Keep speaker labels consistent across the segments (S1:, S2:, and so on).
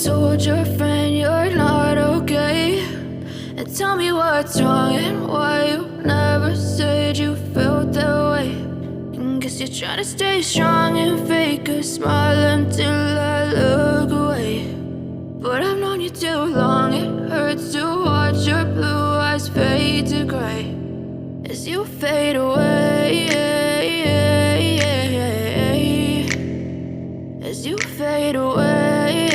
S1: told your friend you're not okay? And tell me what's wrong and why you never said you felt that way. And guess you're trying to stay strong and fake a smile until I look away. But I've known you too long, it hurts to watch your blue eyes fade to gray as you fade away, as you fade away.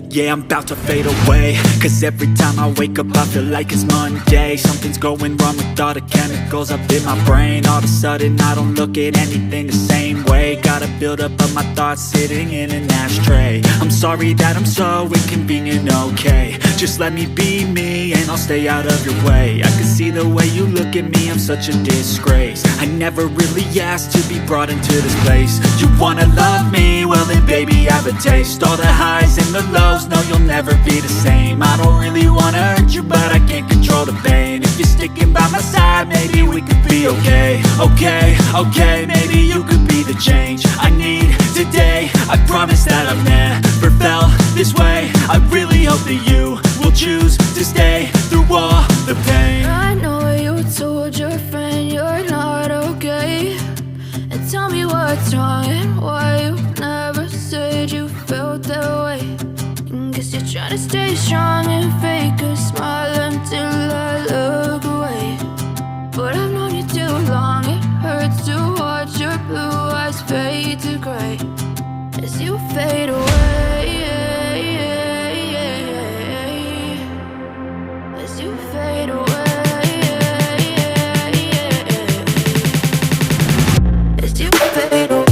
S2: Yeah, I'm about to fade away, cause every time I wake up I feel like it's Monday. Something's going wrong with all the chemicals up in my brain. All of a sudden I don't look at anything the same way. Gotta build up of my thoughts sitting in an ashtray. I'm sorry that I'm so inconvenient, okay? Just let me be me and I'll stay out of your way. I can see the way you look at me, I'm such a disgrace. I never really asked to be brought into this place. You wanna love me? Well then baby, have a taste. All the highs and the lows, no, you'll never be the same. I don't really wanna hurt you, but I can't control the pain. If you're sticking by my side, maybe we could be okay. Okay, maybe you could be the change I need today. I promise that I've never felt this way. I really hope that you will choose to stay through all the pain.
S1: I know you told your friend you're not okay. And tell me what's wrong and why you never said you felt that way. And guess you're trying to stay strong and fake a smile until I look away. But I've known you too long, it hurts to watch your blue eyes fade to gray as you fade away, as you fade away. As you fade away.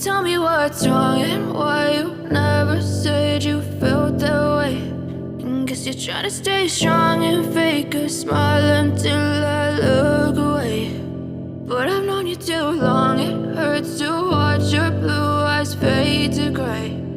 S1: Tell me what's wrong and why you never said you felt that way. And guess you're trying to stay strong and fake a smile until I look away. But I've known you too long, it hurts to watch your blue eyes fade to gray